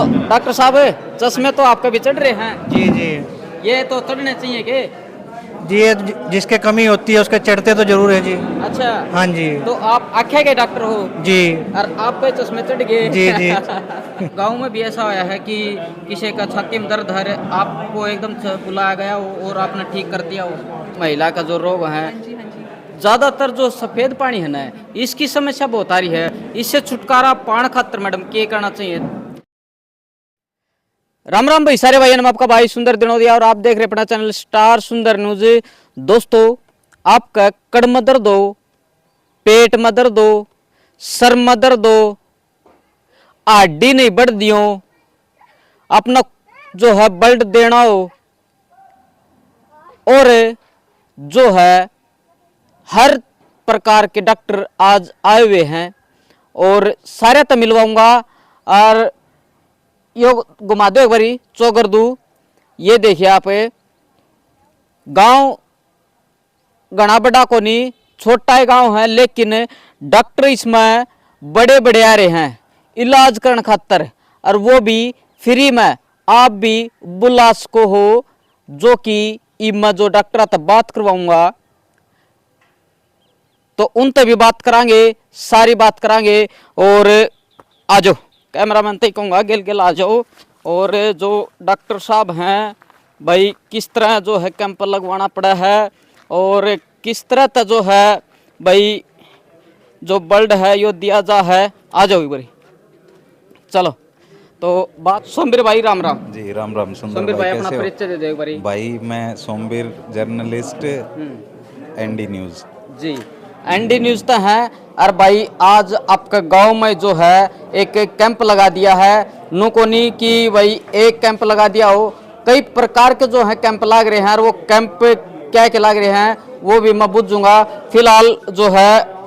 Doctor साहब चश्मे तो आपके भी चढ़ रहे हैं, जी जी ये तो चढ़ने चाहिए कि? जी, ये जिसके कमी होती है उसके चढ़ते तो जरूर है जी। अच्छा, हाँ जी तो आप आँखें के डॉक्टर हो जी और आप पे चश्मे चढ़ गए। जी जी गांव में भी ऐसा होया है कि किसी का छाती में दर्द है, आपको एकदम से बुलाया गया हो और आपने ठीक कर दिया हो। महिला का जो रोग है, ज्यादातर जो सफेद पानी है ना, इसकी समस्या बहुत आ रही है। इससे छुटकारा पाने खातर मैडम क्या करना चाहिए? राम राम भाई सारे भाई, आपका भाई सुंदर दिनोदिया और आप देख रहे अपना चैनल स्टार सुंदर न्यूज। दोस्तों, आपका कड़ में दर्द हो, पेट में दर्द हो, सर में दर्द हो, हड्डी नहीं बढ़ दियो, अपना जो है ब्लड देना हो, और जो है हर प्रकार के डॉक्टर आज आए हुए हैं और सारे तो मिलवाऊंगा। और यो घुमा दो एक बारी चौगर दू। ये देखिए आप, गांव घना बड़ा को नहीं, छोटा ही गांव है, लेकिन डॉक्टर इसमें बड़े बड़े आ रहे हैं इलाज करने खातर, और वो भी फ्री में। आप भी बुला सको हो, जो कि इमा जो डॉक्टर तब बात करवाऊंगा, तो उन तक भी बात करांगे, सारी बात करांगे। और आ जाओ, कैमरामैन तक कहूँगा गेल गेल आ जाओ। और जो डॉक्टर साहब हैं भाई, किस तरह जो है कैंप लगवाना पड़ा है और किस तरह तक जो है भाई जो ब्लड है यो दिया जा है। आ जाओ एक बारी, चलो। तो बात सोमवीर भाई, राम राम जी। राम राम सोमवीर भाई, अपना परिचय दे दो एक बारी। भाई मैं सोमवीर जर्नलिस्ट, एनडी न्यूज़ जी। एनडी न्यूज तो है। और भाई आज आपका गांव में जो है एक कैंप लगा दिया है, नुकोनी की भाई एक कैंप लगा दिया हो, कई प्रकार के जो है कैंप लाग रहे हैं। और वो कैंप क्या क्या लाग रहे हैं वो भी मैं बुझूंगा। फिलहाल जो है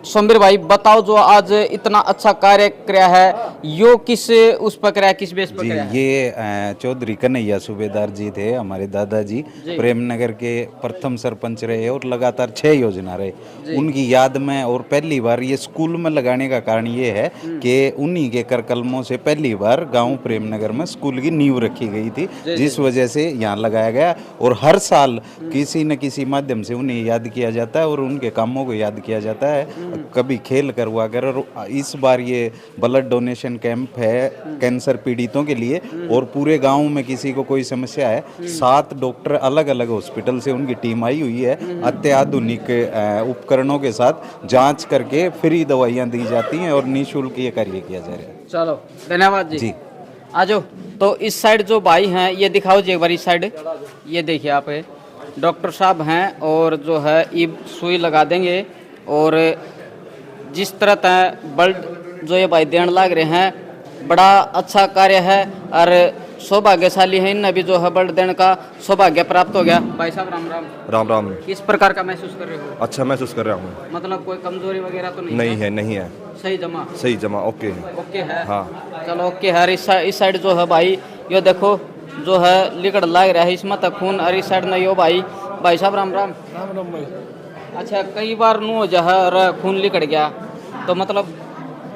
सोमवीर भाई बताओ, जो आज इतना अच्छा कार्य किया है, यो किस उस पर कराया, किस बेस पर जी। कराया है? ये चौधरी कन्हैया सूबेदार जी थे, हमारे दादाजी, प्रेमनगर के प्रथम सरपंच रहे और लगातार 6 योजना रहे। उनकी याद में और पहली बार ये स्कूल में लगाने का कारण ये है कि उन्हीं के कर कलमों से पहली बार गांव प्रेमनगर में स्कूल की नींव रखी गई थी, जिस वजह से यहाँ लगाया गया। और हर साल किसी न किसी माध्यम से उन्हें याद किया जाता है और उनके कामों को याद किया जाता है, कभी खेल करवा कर। और इस बार ये ब्लड डोनेशन कैंप है कैंसर पीड़ितों के लिए, और पूरे गांव में किसी को कोई समस्या है, 7 डॉक्टर अलग अलग हॉस्पिटल से उनकी टीम आई हुई है, अत्याधुनिक उपकरणों के साथ जांच करके फ्री दवाइयां दी जाती हैं और निःशुल्क ये कार्य किया जा रहा है। चलो, धन्यवाद जी। जी। आ जाओ। तो इस साइड जो भाई हैं, ये दिखाओ जी एक बार इस साइड। ये देखिए आप, डॉक्टर साहब हैं और जो है ये सुई लगा देंगे। और जिस तरह तय ब्लड जो ये भाई देने लग रहे हैं, बड़ा अच्छा कार्य है और सौभाग्यशाली है। इन्हें भी जो है ब्लड देने का सौभाग्य प्राप्त हो गया। भाई साहब राम राम। राम राम। किस प्रकार का महसूस कर रहे हो? अच्छा महसूस कर रहा हूँ। मतलब कोई कमजोरी वगैरह तो नहीं? नहीं है, नहीं है। सही जमा? सही जमा, ओके है। ओके है। हाँ चलो ओके है। इस साइड जो है भाई, यो देखो जो है लिकड़ लग रहा है इसमें तक खून, और इस साइड में यो भाई। भाई साहब राम राम। राम राम भाई। अच्छा, कई बार नो जो है खून लिकड़ गया, तो मतलब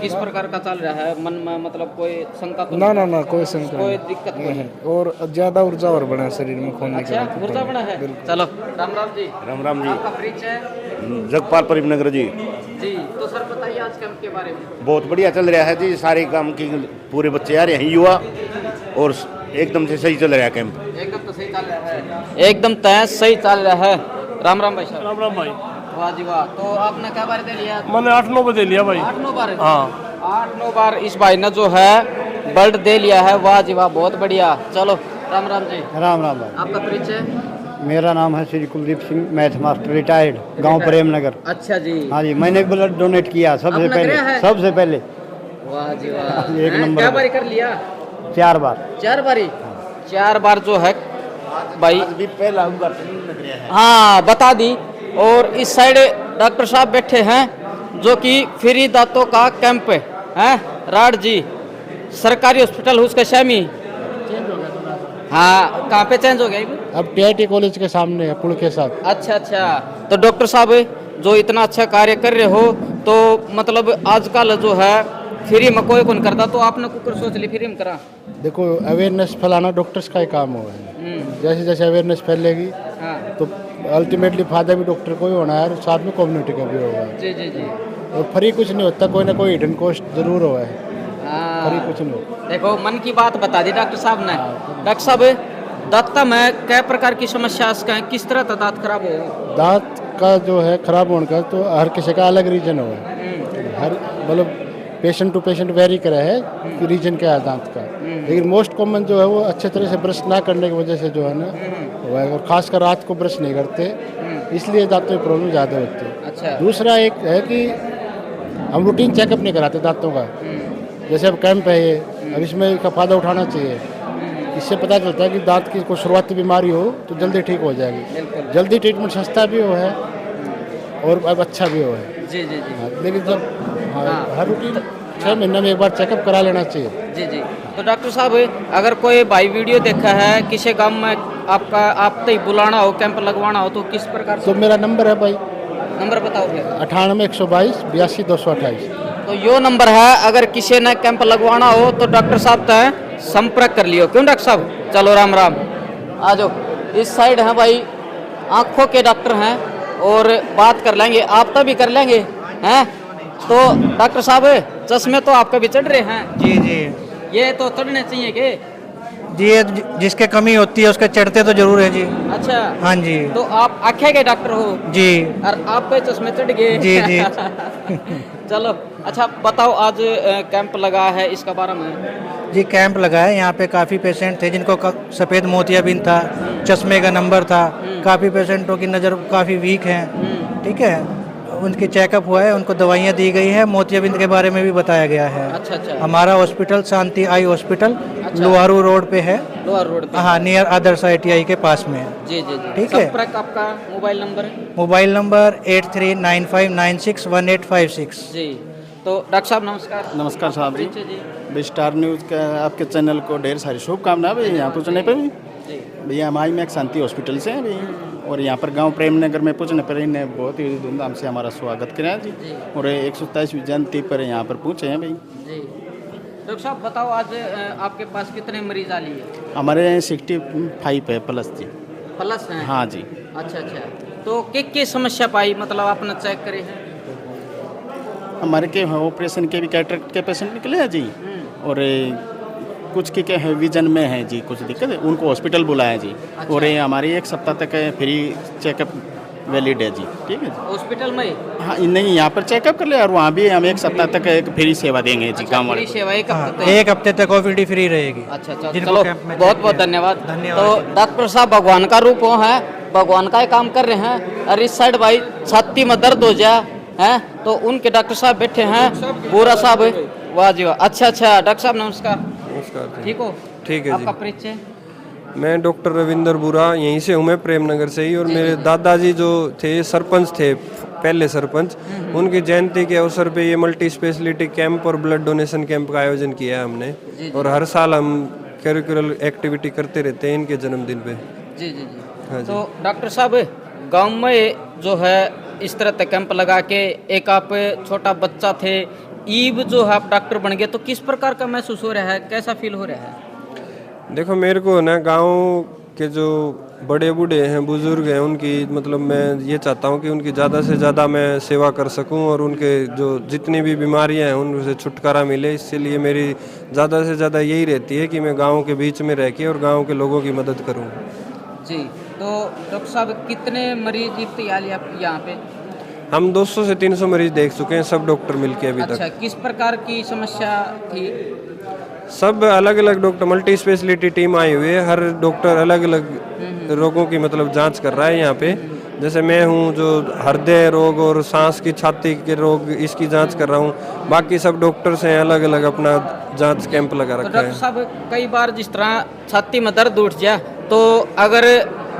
किस प्रकार का चल रहा है मन में? मतलब कोई शंका तो ना ना ना, कोई शंका कोई दिक्कत नहीं है। और ज्यादा ऊर्जा और बना शरीर में खून अच्छा, ऊर्जा बना है। चलो, राम राम जी। राम राम जी। आपका परिचय? जगपाल प्रेमनगर जी। जी। तो सर बताइए आज कैंप के बारे में। बहुत बढ़िया चल रहा है जी, सारे काम की पूरे बच्चे आ रहे हैं, युवा, और एकदम से सही चल रहा है कैंप। एकदम तो सही चल रहा है, एकदम तय सही चल रहा है। राम राम भाई साहब। राम राम भाई। वाह जी वाह। तो आपने क्या बार दे लिया? मैंने 8-9 बजे लिया भाई। 8-9 बार? हाँ, 8-9 बार इस भाई ने जो है ब्लड दे लिया है। वाह जी वाह, बहुत बढ़िया। चलो, राम राम जी। राम राम भाई। आपका परिचय? मेरा नाम है Shri Kuldeep Singh, math master, retired, गांव प्रेमनगर। अच्छा जी। हाँ जी, मैंने ब्लड डोनेट किया सबसे आपने पहले, किया है? सबसे पहले वाह जी वाह। एक नंबर क्या पर। बारी कर लिया? 4 बार। 4 बारी? 4 बार जो है भाई। भी पहला हुआ है। हाँ, बता दी। और इस साइड डॉक्टर साहब बैठे हैं, जो कि फ्री दांतों का कैंप है। राड जी, सरकारी हॉस्पिटल उसका शामी। हाँ, कहाँ पे चेंज हो गया? अब टीआईटी कॉलेज के सामने है, पुल के साथ। अच्छा अच्छा। तो डॉक्टर साहब जो इतना अच्छा कार्य कर रहे हो, तो मतलब आजकल जो है फ्री में कोई कौन करता तो आपने कुकर सोच ली फ्री में करा। देखो अवेयरनेस फैलाना डॉक्टर्स का ही काम हुआ है। जैसे जैसे अवेयरनेस फैलेगी हाँ तो अल्टीमेटली फायदा भी डॉक्टर को ही होना है और साथ में कम्युनिटी का भी होगा। जी जी जी। और फ्री कुछ नहीं होता, कोई ना कोई हिडन कॉस्ट जरूर हुआ है। फ्री कुछ नहीं होता। देखो मन की बात बता दी डॉक्टर साहब ने। डॉक्टर साहब दांत में कई प्रकार की समस्या है, किस तरह का दांत खराब हो? दांत का जो है खराब होने का तो हर किसी का अलग रीजन हुआ है। हर मतलब पेशेंट टू पेशेंट वेरी करा है कि रीजन क्या है दांत का। लेकिन मोस्ट कॉमन जो है वो अच्छे तरह से ब्रश ना करने की वजह से जो है ना हुआ है, और खासकर रात को ब्रश नहीं करते इसलिए दांतों में प्रॉब्लम ज़्यादा होती है। अच्छा। दूसरा एक है कि हम रूटीन चेकअप नहीं कराते दांतों का। जैसे अब कैंप है ये, अब इसमें इसका फ़ायदा उठाना चाहिए। इससे पता चलता है कि दांत की कोई शुरुआती बीमारी हो तो जल्दी ठीक हो जाएगी। जल्दी ट्रीटमेंट सस्ता भी हो है और अब अच्छा भी हो है। जी जी जी लेकिन जब हर रूटीन 6 महीने में एक बार चेकअप करा लेना चाहिए। जी जी। तो डॉक्टर साहब अगर कोई भाई वीडियो देखा है किसी गांव में आपका आप तक बुलाना हो, कैंप लगवाना हो तो किस प्रकार से? तो मेरा नंबर है भाई नंबर बताओ फिर। 98 122 82 228। तो यो नंबर है, अगर किसी ने कैंप लगवाना हो तो डॉक्टर साहब तय संपर्क कर लियो। क्यों डॉक्टर साहब? चलो राम राम। आ जाओ इस साइड है भाई, आंखों के डॉक्टर हैं और बात कर लेंगे, आप तो भी कर लेंगे हैं। तो डॉक्टर साहब चश्मे तो आपका भी चढ़ रहे हैं। जी जी ये तो चढ़ने चाहिए के? जी, ये जिसके कमी होती है उसके चढ़ते तो जरूर है जी। अच्छा। हाँ जी। तो आप आँखें के डॉक्टर हो जी और आप पे चश्मे चढ़ गए। जी जी। चलो अच्छा बताओ, आज कैंप लगा है इसका बारे में। जी कैंप लगा है, यहाँ पे काफ़ी पेशेंट थे जिनको सफ़ेद मोतियाबिंद था, चश्मे का नंबर था। काफ़ी पेशेंटों की नज़र काफ़ी वीक है, ठीक है। उनकी चेकअप हुआ है, उनको दवाइयाँ दी गई है, मोतियाबिंद के बारे में भी बताया गया है। अच्छा अच्छा। हमारा हॉस्पिटल शांति आई हॉस्पिटल लोहारू रोड पे है। लोअर रोड पे। हाँ, नियर आदर्श ITI के पास में है। जी जी जी। ठीक है। संपर्क आपका मोबाइल नंबर है? Mobile number 8395961856। जी। तो डॉक्टर साहब नमस्कार। नमस्कार साहब जी। परिचय जी। भाई स्टार न्यूज़ का आपके चैनल को ढेर सारी शुभकामनाएं भाई यहाँ पहुँचने पर भी। जी भैया हम आई मैक शांति हॉस्पिटल से हैं भाई, और यहाँ पर गांव प्रेमनगर में पहुँचने पर इन्हें बहुत ही धूमधाम से हमारा स्वागत किया जी। और 127वीं जयंती पर यहाँ पर पहुँचे हैं भाई। जी। डॉक्टर साहब बताओ, आज आपके पास कितने मरीज आ लिए? हमारे 65 है प्लस जी। प्लस हैं? हाँ जी। अच्छा अच्छा। तो क्या समस्या पाई, मतलब आपने चेक करे हैं? हमारे के ऑपरेशन के भी कैटरेक्ट के पेशेंट निकले हैं जी, और कुछ के क्या है विजन में है जी कुछ दिक्कत है, उनको हॉस्पिटल बुलाया जी। अच्छा। और ये हमारी 1 सप्ताह तक फ्री चेकअप वैलिड है जी। ठीक है जी। हॉस्पिटल में? हाँ नहीं, यहाँ पर चेकअप कर ले और वहाँ भी हम 1 सप्ताह तक एक फ्री सेवा देंगे जी। अच्छा, गाँव वाले फ्री सेवा एक हाँ, हफ्ते तक? एक हफ्ते तक OPD फ्री रहेगी। अच्छा अच्छा। जिनको चलो कैंप में बहुत बहुत चाहिए। धन्यवाद। धन्यवाद। तो डॉक्टर साहब भगवान का रूप हो है, भगवान का ही काम कर रहे हैं। और इस साइड भाई छाती में दर्द हो जाए हैं तो उनके डॉक्टर साहब बैठे हैं, बोरा साहब। वाह जी वाह। अच्छा अच्छा डॉक्टर साहब नमस्कार। नमस्कार। ठीक हो? ठीक है आपका जी। परिचय? मैं डॉक्टर रविंदर बुरा, यहीं से हूँ मैं, प्रेमनगर से ही। और मेरे दादाजी जो थे सरपंच थे, पहले सरपंच, उनकी जयंती के अवसर पे ये मल्टी स्पेशलिटी कैंप और ब्लड डोनेशन कैंप का आयोजन किया है हमने। और हर साल हम करिकुलर एक्टिविटी करते रहते हैं इनके जन्मदिन पे। जी जी जी। हाँ जी। तो डॉक्टर साहब गांव में जो है इस तरह का कैंप लगा के, एक आप छोटा बच्चा थे, ईब जो है आप डॉक्टर बन गए, तो किस प्रकार का महसूस हो रहा है, कैसा फील हो रहा है? देखो मेरे को ना गांव के जो बड़े बूढ़े हैं, बुजुर्ग हैं, उनकी मतलब मैं ये चाहता हूँ कि उनकी ज़्यादा से ज़्यादा मैं सेवा कर सकूँ और उनके जो जितनी भी बीमारियाँ हैं उनसे छुटकारा मिले। इसलिए मेरी ज़्यादा से ज़्यादा यही रहती है कि मैं गाँव के बीच में रह के और गाँव के लोगों की मदद करूँ। जी। तो डॉक्टर साहब कितने मरीज इब्ती आए आप यहाँ पे? हम 200 से 300 मरीज देख चुके हैं, सब डॉक्टर मिलके अभी अच्छा, तक। किस प्रकार की समस्या थी? सब अलग अलग डॉक्टर, मल्टी स्पेशलिटी टीम आई हुई है। हर डॉक्टर अलग अलग रोगों की मतलब जांच कर रहा है यहाँ पे। जैसे मैं हूँ जो हृदय रोग और सांस की, छाती के रोग, इसकी जांच कर रहा हूँ। बाकी सब डॉक्टर्स हैं, अलग अलग अपना जांच कैंप लगा तो रखा डॉक्टर है। साहब कई बार जिस तरह छाती में दर्द उठ जाए तो अगर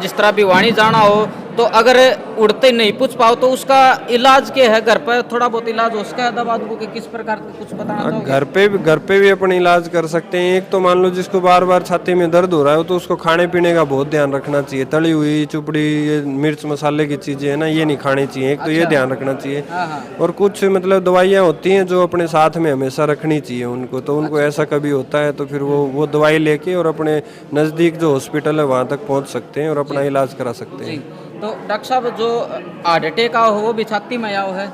जिस तरह भिवानी जाना हो तो अगर उड़ते नहीं पूछ पाओ तो उसका इलाज क्या है? घर पर थोड़ा बहुत इलाज हो सकता है दवा दूँ कि किस प्रकार का कुछ बताना चाहोगे? घर पे भी अपन इलाज कर सकते हैं। एक तो मान लो जिसको बार बार छाती में दर्द हो रहा है तो उसको खाने पीने का बहुत ध्यान रखना चाहिए। तली हुई चुपड़ी, ये मिर्च मसाले की चीजें है ना, ये नहीं खानी चाहिए। एक तो ये ध्यान रखना चाहिए। और कुछ मतलब दवाइयाँ होती हैं जो अपने साथ में हमेशा रखनी चाहिए उनको। तो उनको ऐसा कभी होता है तो फिर वो दवाई लेके और अपने नज़दीक जो हॉस्पिटल है वहाँ तक पहुँच सकते हैं और अपना इलाज करा सकते हैं। तो डॉक्टर साहब जो हार्ट अटैक का हो वो भी छाती में आया हो है?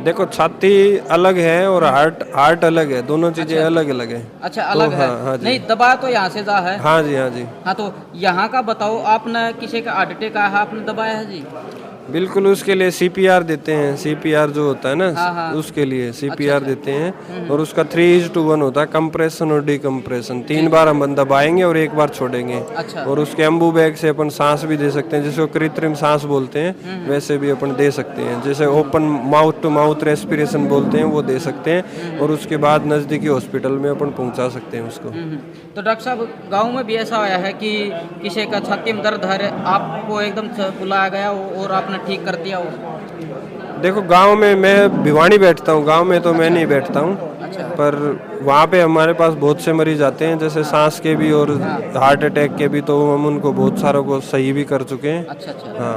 देखो छाती अलग है और हार्ट अलग है, दोनों चीजें अलग अलग है। अच्छा अलग है। हाँ जी। नहीं दबा तो यहाँ से जा है। हाँ जी, हाँ जी। हाँ तो यहाँ का बताओ, आपने किसी का हार्ट अटैक आया है, आपने दबाया है जी? बिल्कुल, उसके लिए सीपीआर देते हैं। सीपीआर जो होता है ना, उसके लिए सीपीआर देते हैं। और उसका 3:1 होता है, कंप्रेशन और डिकम्प्रेशन। 3 बार हम दबाएंगे और 1 बार छोड़ेंगे। और उसके एम्बू बैग से अपन सांस भी दे सकते हैं, जिसको कृत्रिम सांस बोलते हैं, वैसे भी अपन दे सकते हैं। जैसे open mouth to mouth respiration बोलते हैं, वो दे सकते हैं। और उसके बाद नज़दीकी हॉस्पिटल में अपन पहुंचा सकते हैं उसको। तो डॉक्टर साहब गाँव में भी ऐसा आया है कि किसी का छाती में दर्द है, आपको एकदम बुलाया गया और आपने ठीक कर दिया हो? देखो गांव में मैं भिवानी बैठता हूँ, गांव में तो मैं नहीं बैठता हूँ। पर वहाँ पे हमारे पास बहुत से मरीज आते हैं, जैसे सांस के भी और हार्ट अटैक के भी, तो हम उनको बहुत सारों को सही भी कर चुके हैं। अच्छा। हाँ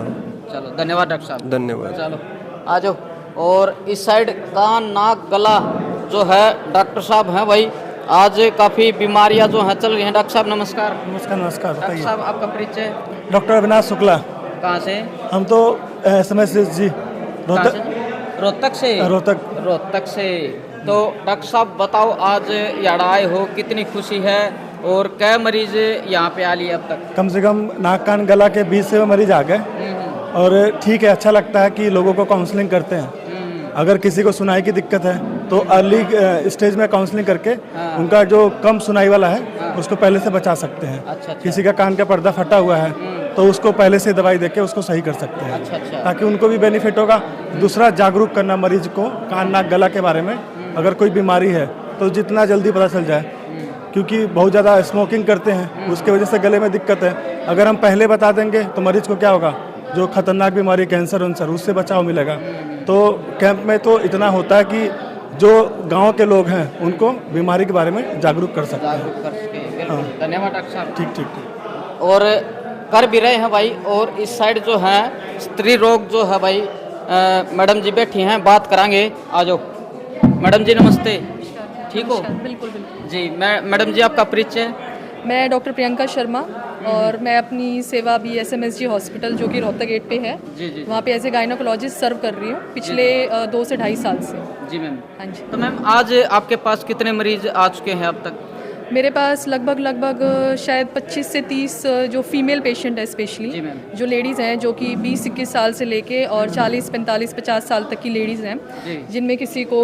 चलो धन्यवाद डॉक्टर साहब। धन्यवाद। चलो आ जाओ। और इस साइड कान नाक गला जो है डॉक्टर साहब हैं भाई, आज काफ़ी बीमारियां जो हैं चल रही हैं। डॉक्टर साहब नमस्कार। नमस्कार नमस्कार। डॉक्टर साहब आपका परिचय? डॉक्टर अविनाश शुक्ला। कहाँ से? हम तो SMS जी कहाँ से? रोहतक से। रोहतक से। तो डॉक्टर साहब बताओ, आज यहाँ आए हो, कितनी खुशी है और क्या मरीज यहाँ पे आ लिए अब तक? कम से कम नाक कान गला के 20 से मरीज आ गए। और ठीक है, अच्छा लगता है कि लोगों को काउंसलिंग करते हैं। अगर किसी को सुनाई की दिक्कत है तो अर्ली स्टेज में काउंसलिंग करके उनका जो कम सुनाई वाला है उसको पहले से बचा सकते हैं। अच्छा। किसी का कान का पर्दा फटा हुआ है तो उसको पहले से दवाई देके उसको सही कर सकते हैं। अच्छा। ताकि उनको भी बेनिफिट होगा। दूसरा, जागरूक करना मरीज को कान नाक गला के बारे में। अगर कोई बीमारी है तो जितना जल्दी पता चल जाए, क्योंकि बहुत ज़्यादा स्मोकिंग करते हैं, उसके वजह से गले में दिक्कत है। अगर हम पहले बता देंगे तो मरीज को क्या होगा, जो खतरनाक बीमारी कैंसर उनसर, उससे बचाव मिलेगा। तो कैंप में तो इतना होता है कि जो गांव के लोग हैं उनको बीमारी के बारे में जागरूक कर सकते हैं। धन्यवाद डॉक्टर साहब। ठीक। और कर भी रहे हैं भाई। और इस साइड जो है स्त्री रोग जो है भाई, मैडम जी बैठी हैं, बात करांगे। आ जाओ मैडम जी, नमस्ते। ठीक हो? बिल्कुल जी। मैडम जी आपका परिचय? मैं डॉक्टर प्रियंका शर्मा और मैं अपनी सेवा भी SMSG हॉस्पिटल जो कि रोहतक गेट पे है, वहाँ पे एज ए गायनोकोलॉजिस्ट सर्व कर रही हूँ पिछले 2 से 2.5 साल से। जी मैम। हाँ जी। तो मैम आज आपके पास कितने मरीज आ चुके हैं अब तक? मेरे पास लगभग शायद 25 से 30 जो फीमेल पेशेंट है, स्पेशली जो लेडीज़ हैं, जो कि 20-21 साल से लेके और 40-45-50 साल तक की लेडीज़ हैं, जिनमें किसी को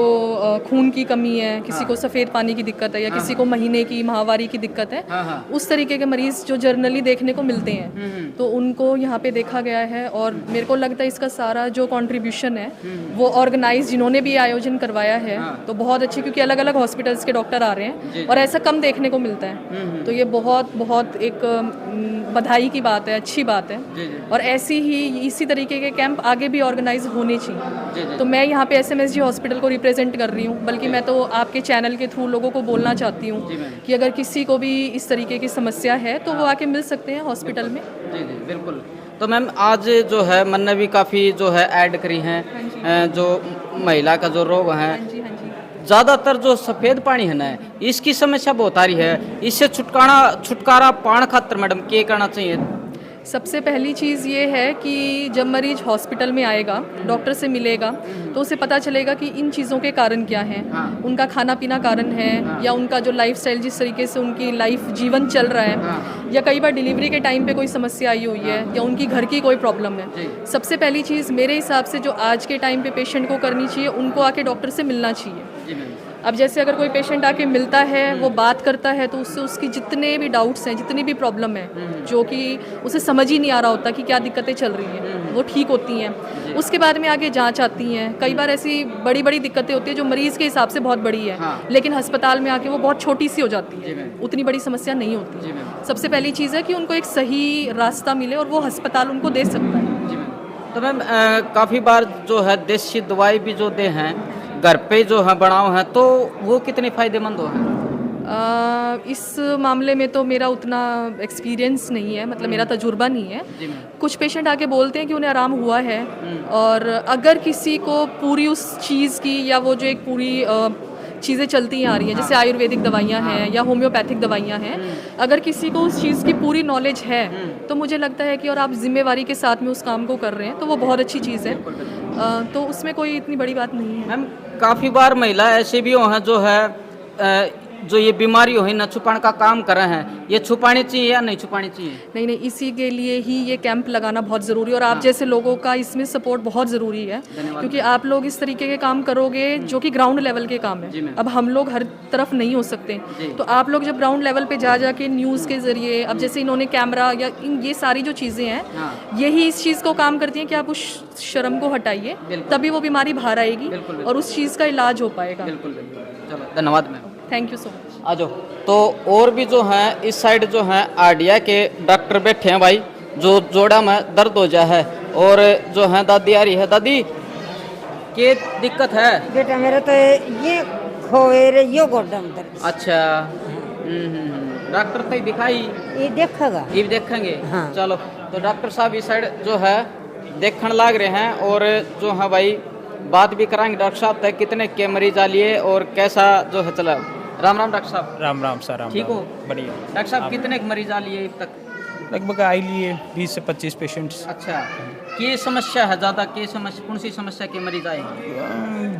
खून की कमी है, किसी को सफ़ेद पानी की दिक्कत है, या किसी को महीने की माहवारी की दिक्कत है। उस तरीके के मरीज़ जो जर्नली देखने को मिलते हैं, तो उनको यहाँ पे देखा गया है। और मेरे को लगता है इसका सारा जो कंट्रीब्यूशन है वो ऑर्गेनाइज जिन्होंने भी आयोजन करवाया है, तो बहुत अच्छी, क्योंकि अलग अलग हॉस्पिटल्स के डॉक्टर आ रहे हैं और ऐसा कम देखने को मिलता है। तो ये बहुत एक बधाई की बात है, अच्छी बात है। और ऐसी ही इसी तरीके के कैंप आगे भी ऑर्गेनाइज होने चाहिए। तो मैं यहाँ पे SMSG हॉस्पिटल को रिप्रेजेंट कर रही हूँ, बल्कि मैं तो आपके चैनल के थ्रू लोगों को बोलना चाहती हूँ कि अगर किसी को भी इस तरीके की समस्या है तो वो आके मिल सकते हैं हॉस्पिटल में। जी बिल्कुल। तो मैम आज जो है मन ने भी काफ़ी जो है ऐड करी हैं, जो महिला का जो रोग है, ज़्यादातर जो सफ़ेद पानी है ना, इसकी समस्या बहुत आ रही है। इससे छुटकारा पाने खातर मैडम क्या करना चाहिए? सबसे पहली चीज़ ये है कि जब मरीज हॉस्पिटल में आएगा, डॉक्टर से मिलेगा, तो उसे पता चलेगा कि इन चीज़ों के कारण क्या हैं। उनका खाना पीना कारण है, या उनका जो लाइफस्टाइल, जिस तरीके से उनकी लाइफ जीवन चल रहा है, या कई बार डिलीवरी के टाइम पे कोई समस्या आई हुई है, या उनकी घर की कोई प्रॉब्लम है। सबसे पहली चीज़ मेरे हिसाब से जो आज के टाइम पे पेशेंट को करनी चाहिए, उनको आके डॉक्टर से मिलना चाहिए। अब जैसे अगर कोई पेशेंट आके मिलता है, वो बात करता है, तो उससे उसकी जितने भी डाउट्स हैं, जितनी भी प्रॉब्लम है, जो कि उसे समझ ही नहीं आ रहा होता कि क्या दिक्कतें चल रही हैं, वो ठीक होती हैं। उसके बाद में आगे जांच आती हैं। कई बार ऐसी बड़ी बड़ी दिक्कतें होती हैं जो मरीज़ के हिसाब से बहुत बड़ी है, लेकिन अस्पताल में आके वो बहुत छोटी सी हो जाती है, उतनी बड़ी समस्या नहीं होती। सबसे पहली चीज़ है कि उनको एक सही रास्ता मिले और वो अस्पताल उनको दे सकता है। तो मैम काफ़ी बार जो है देसी दवाई भी जो दे हैं घर पे जो है बनाओ हैं, तो वो कितने फायदेमंद हो हैं? इस मामले में तो मेरा उतना एक्सपीरियंस नहीं है, मतलब मेरा तजुर्बा नहीं है। कुछ पेशेंट आके बोलते हैं कि उन्हें आराम हुआ है, और अगर किसी को पूरी उस चीज़ की, या वो जो एक पूरी चीज़ें चलती आ रही हैं, जैसे आयुर्वेदिक दवाइयाँ हैं या होम्योपैथिक दवाइयाँ हैं, अगर किसी को उस चीज़ की पूरी नॉलेज है तो मुझे लगता है कि, और आप जिम्मेवारी के साथ में उस काम को कर रहे हैं, तो वो बहुत अच्छी चीज़ है। तो उसमें कोई इतनी बड़ी बात नहीं है। मैम काफ़ी बार महिला ऐसे भी हो हैं जो है जो ये बीमारी हो न छुपाने का काम कर रहे हैं, ये छुपानी चाहिए या नहीं छुपानी चाहिए? नहीं नहीं, इसी के लिए ही ये कैंप लगाना बहुत ज़रूरी है, और आप जैसे लोगों का इसमें सपोर्ट बहुत ज़रूरी है, क्योंकि आप लोग इस तरीके के काम करोगे जो कि ग्राउंड लेवल के काम है। अब हम लोग हर तरफ नहीं हो सकते, तो आप लोग जब ग्राउंड लेवल पे जा जाके न्यूज़ के ज़रिए, अब जैसे इन्होंने कैमरा या ये सारी जो चीज़ें हैं, यही इस चीज़ को काम करती हैं कि आप उस शर्म को हटाइए, तभी वो बीमारी बाहर आएगी और उस चीज़ का इलाज हो पाएगा। बिल्कुल बिल्कुल, चलो धन्यवाद ma'am. Thank you so much. आ जाओ। तो और भी जो हैं इस साइड जो हैं आडिया के डॉक्टर बैठे हैं भाई, जो जोड़ा में दर्द हो जा है, और जो है दादी आ रही है। दादी क्या दिक्कत है? बेटा मेरा तो ये खोए रे, यो गोड्डा में दर्द। अच्छा डॉक्टर तो दिखाई ये देखेगा, ये भी देखेंगे। हाँ। चलो, तो डॉक्टर साहब इस साइड जो है देखने लाग रहे हैं, और जो है भाई बात भी कराएंगे डॉक्टर साहब तक कितने के मरीज आ लिए और कैसा जो है चला। राम राम डॉक्टर साहब। राम राम सर, राम ठीक राम। हो? बढ़िया। डॉक्टर साहब कितने मरीज आ लिए अब तक? लगभग आई लिए 20 से 25 पेशेंट्स। अच्छा, क्या समस्या है ज़्यादा? क्या समस्या, कौन सी समस्या के मरीज आए?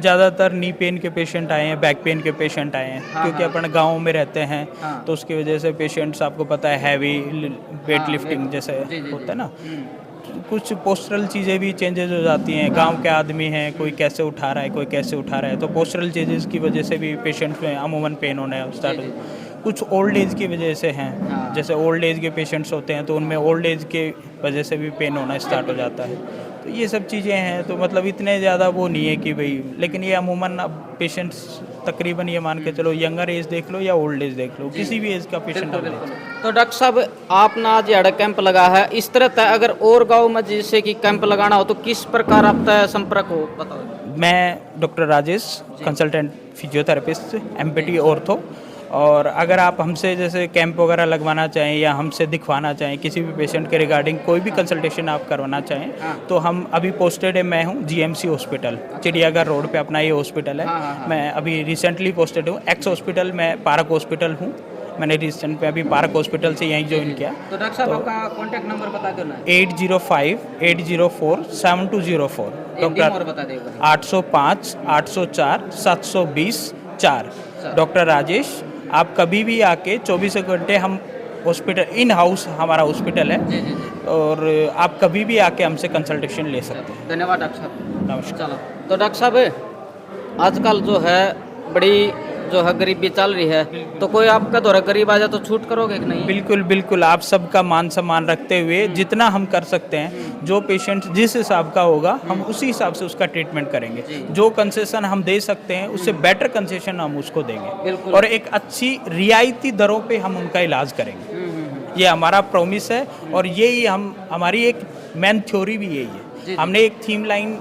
ज़्यादातर नी पेन के पेशेंट आए हैं, बैक पेन के पेशेंट आए हैं, हाँ, क्योंकि हाँ। अपन गांव में रहते हैं, हाँ। तो उसकी वजह से पेशेंट्स आपको पता है हैवी वेट हाँ, लिफ्टिंग वेट- जैसे जी, जी, होता है ना, हम्म। कुछ पोस्टरल चीज़ें भी चेंजेस हो जाती हैं। गांव के आदमी हैं, कोई कैसे उठा रहा है, कोई कैसे उठा रहा है, तो पोस्टरल चेंजेस की वजह से भी पेशेंट्स में अमूमन पेन होने स्टार्ट जी, हो। कुछ ओल्ड एज की वजह से हैं, हाँ। जैसे ओल्ड एज के पेशेंट्स होते हैं तो उनमें ओल्ड एज के वजह से भी पेन होना स्टार्ट हो जाता है। तो ये सब चीज़ें हैं, तो मतलब इतने ज़्यादा वो नहीं है कि भाई, लेकिन ये अमूमन अब पेशेंट्स तकरीबन ये मान के चलो यंगर एज देख लो या ओल्ड एज देख लो, किसी भी एज का पेशेंट बिल्कुल बिल्कुल। तो डॉक्टर साहब आपने आज यहाँ कैंप लगा है, इस तरह तय अगर और गांव में जैसे कि कैंप लगाना हो तो किस प्रकार आप तय संपर्क हो बताओ? मैं doctor Rajesh, consultant physiotherapist, empty ortho, और अगर आप हमसे जैसे कैंप वगैरह लगवाना चाहें या हमसे दिखवाना चाहें किसी भी पेशेंट के रिगार्डिंग कोई भी कंसल्टेशन आप करवाना चाहें, तो हम अभी पोस्टेड है, मैं हूँ जीएमसी हॉस्पिटल, चिड़ियाघर रोड पे अपना ये हॉस्पिटल है। मैं अभी रिसेंटली पोस्टेड हूँ एक्स हॉस्पिटल, मैं पार्क हॉस्पिटल हूँ, मैंने रिसेंट में अभी पार्क हॉस्पिटल से यहीं ज्वाइन किया। तो डॉक्टर साहब आपका कॉन्टैक्ट नंबर बता दो ना। 805-804-7204 और बता देगा। 805-804-720-4 डॉक्टर राजेश। आप कभी भी आके 24 घंटे, हम हॉस्पिटल इन हाउस हमारा हॉस्पिटल है, और आप कभी भी आके हमसे कंसल्टेशन ले सकते हैं। धन्यवाद डॉक्टर साहब। नमस्कार। चलो, तो डॉक्टर साहब आजकल जो है बड़ी जो है गरीबी चल रही है, तो कोई आपका द्वारा गरीब आ जाए तो छूट करोगे कि नहीं? बिल्कुल बिल्कुल, आप सबका मान सम्मान रखते हुए जितना हम कर सकते हैं, जो पेशेंट जिस हिसाब का होगा हम उसी हिसाब से उसका ट्रीटमेंट करेंगे। जो कंसेशन हम दे सकते हैं उससे बेटर कंसेशन हम उसको देंगे, और एक अच्छी रियायती दरों पे हम उनका इलाज करेंगे। ये हमारा प्रॉमिस है, और यही हमारी एक मेन थ्योरी भी यही है। हमने एक थीम लाइन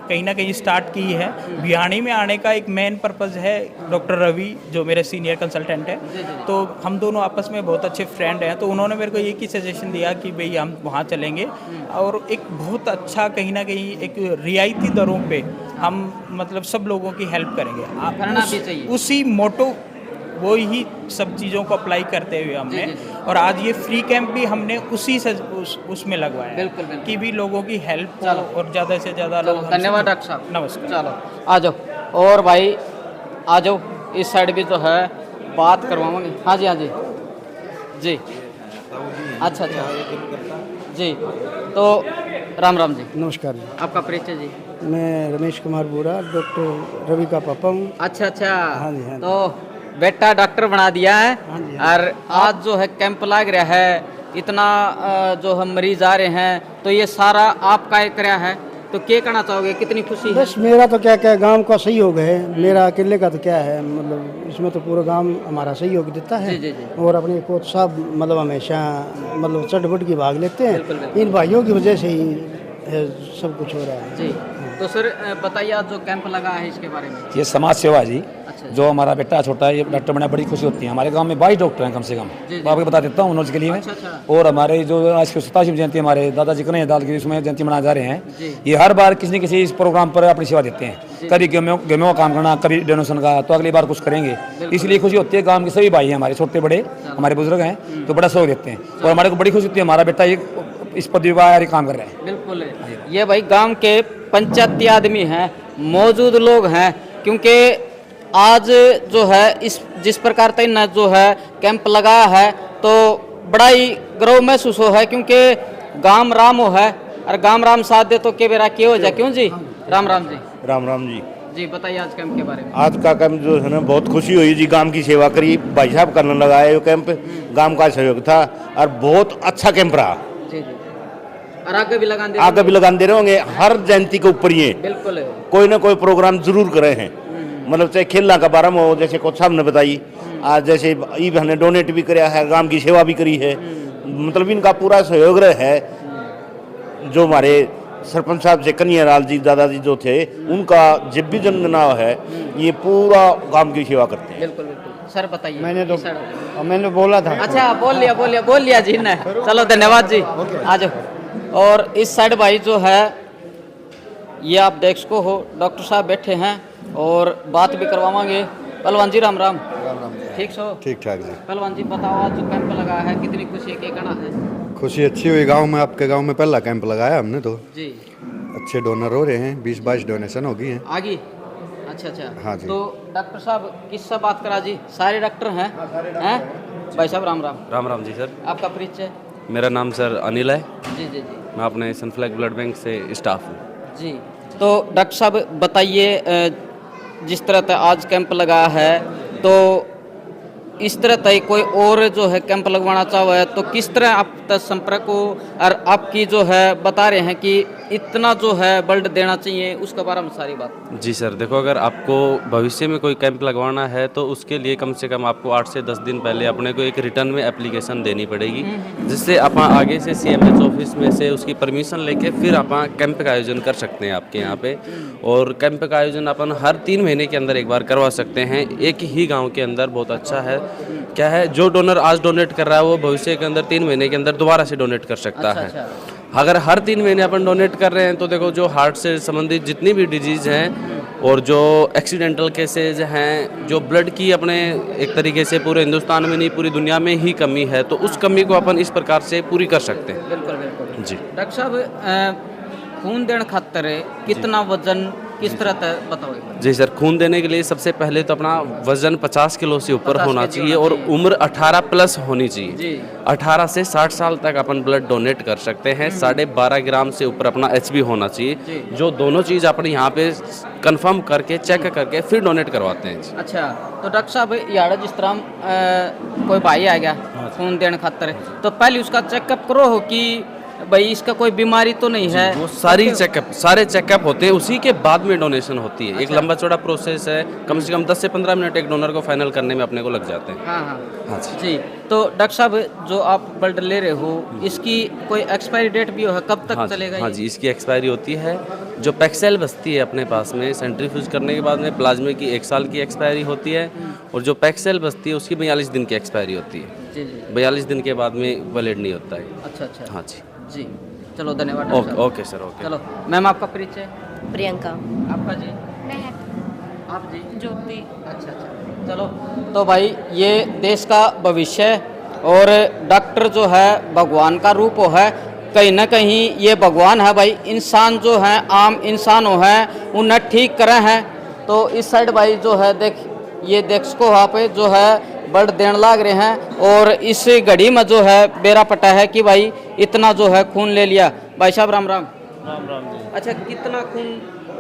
कहीं ना कहीं स्टार्ट की है। भिवानी में आने का एक मेन पर्पज़ है, डॉक्टर रवि जो मेरे सीनियर कंसल्टेंट हैं, तो हम दोनों आपस में बहुत अच्छे फ्रेंड हैं, तो उन्होंने मेरे को एक ही सजेशन दिया कि भाई हम वहाँ चलेंगे, और एक बहुत अच्छा कहीं ना कहीं एक रियायती दरों पे हम मतलब सब लोगों की हेल्प करेंगे। उसी मोटो वो ही सब चीज़ों को अप्लाई करते हुए हमने, और आज ये फ्री कैंप भी हमने उसी से उसमें लगवाया बिल्कुल। कि भी लोगों की हेल्प हो और ज़्यादा से ज़्यादा लोग। धन्यवाद डॉक्टर साहब। नमस्कार। चलो आ जाओ, और भाई आ जाओ, इस साइड भी जो है बात करवाएंगे। हाँ जी, हाँ जी जी, अच्छा जी। तो राम राम जी। नमस्कार जी। आपका परिचय जी? मैं रमेश कुमार बोरा, डॉक्टर रवि का पापा हूँ। अच्छा अच्छा। हाँ जी, हाँ जी। तो बेटा डॉक्टर बना दिया है, हाँ जी, और आज जो है कैंप लग रहा है, इतना जो हम मरीज आ रहे हैं, तो ये सारा आपका एक कराया है, तो क्या कहना चाहोगे? कितनी खुशी है? बस मेरा तो क्या क्या गांव का सहयोग है, मेरा अकेले का तो क्या है, मतलब इसमें तो पूरा गांव हमारा सहयोग देता है। जी, जी, जी। और अपने कोच साहब मतलब हमेशा मतलब चट बढ़ के भाग लेते हैं। इन भाइयों की वजह से ही है, सब कुछ हो रहा है जी। तो सर बताइए आज जो कैंप लगा है इसके बारे में। ये समाज सेवा जी, अच्छा जो हमारा बेटा छोटा है ये डॉक्टर बना, बड़ी खुशी होती है। हमारे गांव में 22 डॉक्टर हैं कम से कम, आपको बता देता हूँ नॉलेज के लिए। और हमारे जो आज की 87वीं जयंती हमारे दादाजी कन्हैया दाल की उसमें जयंती मनाए जा रहे हैं, ये हर बार किसी न किसी इस प्रोग्राम पर अपनी सेवा देते हैं। कभी गेमों का काम करना, कभी डोनेशन का, तो अगली बार कुछ करेंगे, इसलिए खुशी होती है। गाँव के सभी भाई हैं हमारे, छोटे बड़े हमारे बुजुर्ग हैं, तो बड़ा सहयोग देते हैं और हमारे को बड़ी खुशी होती है हमारा बेटा ये इस पदवी पर काम कर रहे हैं। बिल्कुल ये भाई गांव के पंचायती आदमी हैं, मौजूद लोग हैं, क्योंकि आज जो है इस जिस प्रकार से न जो है कैंप लगाया है तो बड़ा ही गर्व महसूस हो है, क्योंकि गांव राम हो है और गांव राम साथ दे तो के बेरा के हो जाए। क्यों जी? राम राम जी। राम राम जी। जी बताइए आज कैंप के बारे में। आज का कैंप जो है ना बहुत खुशी हुई जी, गांव की सेवा करी भाई साहब करने लगा है। ये कैंप गांव का सहयोग था और बहुत अच्छा कैंप रहा। जी जी। और आगे भी लगाते रहेंगे हर जयंती के ऊपर ये बिल्कुल कोई ना कोई प्रोग्राम जरूर करे हैं। मतलब चाहे खेलना का बारे में हो, जैसे कोच साहब ने बताई आज, जैसे ई हमने डोनेट भी कराया है, गांव की सेवा भी करी है। मतलब इनका पूरा सहयोग रहा है। जो हमारे सरपंच साहब से कन्हैयालाल जी दादाजी जो थे, उनका जब भी जन्मदिन है ये पूरा गांव की सेवा करते हैं। बिल्कुल बिल्कुल। सर बताइए। मैंने बोला था। अच्छा बोल लिया जी ने। चलो धन्यवाद जी। आ जाओ। और इस साइड भाई जो है ये आप देख सको हो, डॉक्टर साहब बैठे हैं और बात भी करवाएंगे। पहलवान जी राम राम। ठीक सो? ठीक ठाक जी। पहलवान जी बताओ आज जो कैंप लगा है कितनी खुशी है, क्या कहना है? खुशी अच्छी हुई गांव में, आपके गांव में पहला कैंप लगाया हमने तो जी। अच्छे डोनर हो रहे हैं, 20-22 डोनेशन हो गई हैं आगे। अच्छा हाँ जी। तो डॉक्टर साहब किससे बात करा जी? सारे डॉक्टर हैं भाई साहब राम राम। राम राम जी सर। आपका परिचय? मेरा नाम सर अनिल है। जी जी जी। मैं अपने सनफ्लैग ब्लड बैंक से स्टाफ हूँ जी। तो डॉक्टर साहब बताइए, जिस तरह से आज कैंप लगा है तो इस तरह से कोई और जो है कैंप लगवाना चाहो है तो किस तरह आप तक संपर्क हो, और आपकी जो है बता रहे हैं कि इतना जो है ब्लड देना चाहिए, उसके बारे में सारी बात। जी सर, देखो अगर आपको भविष्य में कोई कैंप लगवाना है तो उसके लिए कम से कम आपको 8 से 10 दिन पहले अपने को एक रिटर्न में एप्लीकेशन देनी पड़ेगी, जिससे आप आगे से CMH ऑफिस में से उसकी परमिशन लेके फिर आप कैंप का आयोजन कर सकते हैं आपके यहाँ पे। और कैंप का आयोजन अपन हर 3 महीने के अंदर एक बार करवा सकते हैं, एक ही गाँव के अंदर। बहुत अच्छा है, क्या है जो डोनर आज डोनेट कर रहा है वो भविष्य के अंदर 3 महीने के अंदर दोबारा से डोनेट कर सकता है। अगर हर 3 महीने अपन डोनेट कर रहे हैं तो देखो जो हार्ट से संबंधित जितनी भी डिजीज हैं और जो एक्सीडेंटल केसेज हैं, जो ब्लड की अपने एक तरीके से पूरे हिंदुस्तान में नहीं पूरी दुनिया में ही कमी है, तो उस कमी को अपन इस प्रकार से पूरी कर सकते हैं। बिल्कुल बिल्कुल जी। डॉक्टर साहब खून देने खातर कितना वजन किस तरह तक बताओ? जी सर, खून देने के लिए सबसे पहले तो अपना वजन 50 किलो से ऊपर होना चाहिए और उम्र 18 प्लस होनी चाहिए। 18 से 60 साल तक अपन ब्लड डोनेट कर सकते हैं। 12.5 ग्राम से ऊपर अपना HB होना चाहिए, जो दोनों चीज़ अपन यहाँ पे कंफर्म करके चेक करके फिर डोनेट करवाते हैं। अच्छा, तो डॉक्टर साहब यार जिस तरह कोई भाई आ गया खून देने खातर, तो पहले उसका चेकअप करो हो कि भाई इसका कोई बीमारी तो नहीं है। वो सारे चेकअप होते हैं, उसी के बाद में डोनेशन होती है। एक लंबा चौड़ा प्रोसेस है, कम से कम 10 से 15 मिनट एक डोनर को फाइनल करने में अपने को लग जाते हैं। हाँ जी। तो डॉक्टर साहब जो आप ब्लड ले रहे हो इसकी कोई एक्सपायरी डेट भी है, कब तक चलेगा? हाँ जी, इसकी एक्सपायरी होती है। जो पैक्सेल बचती है अपने पास में सेंट्रीफ्यूज करने के बाद में प्लाज्मा की 1 साल की एक्सपायरी होती है, और जो पैक्सेल बचती है उसकी 42 दिन की एक्सपायरी होती है। जी जी। 42 दिन के बाद में वैलिड नहीं होता है। अच्छा। हाँ जी। जी चलो धन्यवाद। Okay sir, okay. चलो मैम आपका परिचय? प्रियंका। आपका जी? आप जी? ज्योति। अच्छा। चलो तो भाई ये देश का भविष्य है और डॉक्टर जो है भगवान का रूप है, कहीं ना कहीं ये भगवान है भाई। इंसान जो है आम इंसान हो है उन्हें ठीक करे हैं। तो इस साइड भाई जो है देख सको वहाँ पे जो है ब्लड देने लाग रहे हैं, और इस घड़ी में जो है बेरा पटा है कि भाई इतना जो है खून ले लिया। भाई साहब राम राम। राम राम जी। अच्छा, कितना खून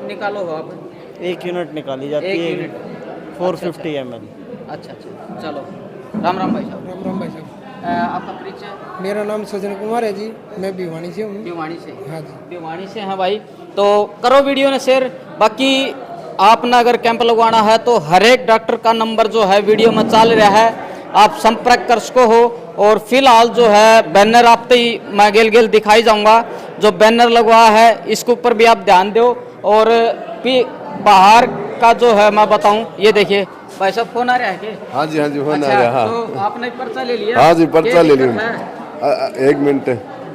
निकालो हो आप? 1 यूनिट निकाली जाती है। 1 यूनिट 450 ml। अच्छा। चलो राम राम भाई साहब। राम राम भाई साहब। आपका परिचय? मेरा नाम सज्जन कुमार है जी, मैं भिवानी से हूँ। भिवानी से? हाँ जी, भिवानी से हैं भाई। तो करो वीडियो ने शेयर। बाकी आपने अगर कैंप लगवाना है तो हर एक डॉक्टर का नंबर जो है वीडियो में चल रहा है, आप संपर्क कर सको हो। और फिलहाल जो है बैनर आप ही मैं गेल दिखाई जाऊंगा। जो बैनर लगवा है इसके ऊपर भी आप ध्यान दो। और बाहर का जो है मैं बताऊं, ये देखिए भाई साहब फोन आ रहा है कि? हाँ जी फोन अच्छा, आ रहा है। तो आपने पर्चा ले लिया? हाँ जी पर्चा ले लिया। एक मिनट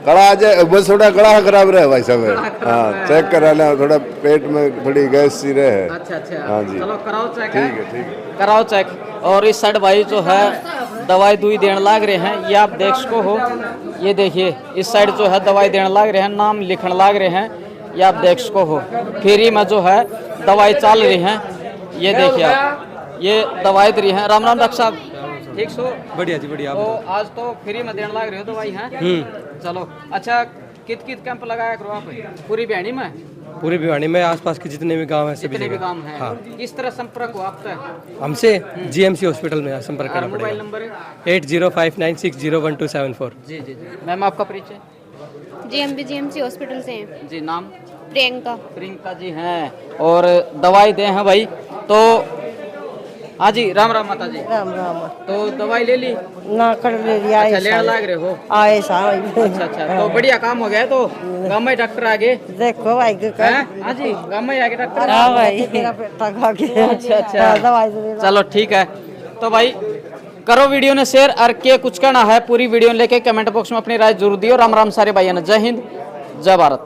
कड़ा आ जाए, बस थोड़ा कड़ा खराब रहे भाई साहब। हाँ चेक करा लें, थोड़ा पेट में थोड़ी गैस सी रहे। अच्छा अच्छा, हाँ जी चलो कराओ चेक। ठीक है कराओ चेक। और इस साइड भाई जो है दवाई दुई देने लाग रहे हैं, ये आप देख सको हो। ये देखिए इस साइड जो है दवाई देने लाग रहे हैं, नाम लिखने लाग रहे हैं, ये आप देख सको हो। फ्री में जो है दवाई चल रही है, ये देखिए आप, ये दवाई दे रही है। राम राम डॉक्टर साहब, ठीक सो? बढ़िया जी बढ़िया। तो आज तो फ्री में देने लाग रहे हो दवाई है? चलो अच्छा, कित कैंप लगाया करो आप पूरी भिवानी में? पूरी भिवानी में आसपास के जितने भी गांव हैं सभी जितने भी जगह। गांव हैं। हाँ। किस तरह संपर्क हो आपका? हमसे जीएमसी हॉस्पिटल में संपर्क करना मोबाइल पड़ेगा। नंबर 8059601274। जी जी जी। मैम आपका परिचय? जी हम भी जीएमसी हॉस्पिटल से हैं। जी नाम? प्रियंका। प्रियंका जी हैं, और दवाई दे हैं भाई। तो हाँ जी, राम राम माता जी। राम राम। तो दवाई ले ली? ना कर ले लिया। अच्छा लेने लाग रहे हो? आए साहब। अच्छा अच्छा, तो बढ़िया काम हो गया। तो गाँव में डॉक्टर आगे देखो भाई हाँ जी, गाँव में आगे डॉक्टर। हाँ भाई तेरा पेटा खा के। अच्छा अच्छा, दवाई दे देना। चलो ठीक है। तो भाई करो वीडियो ने शेयर, और के कुछ कहना है पूरी वीडियो लेके कमेंट बॉक्स में अपनी राय जरूर दियो। राम राम सारे भाइयों ने, जय हिंद जय भारत।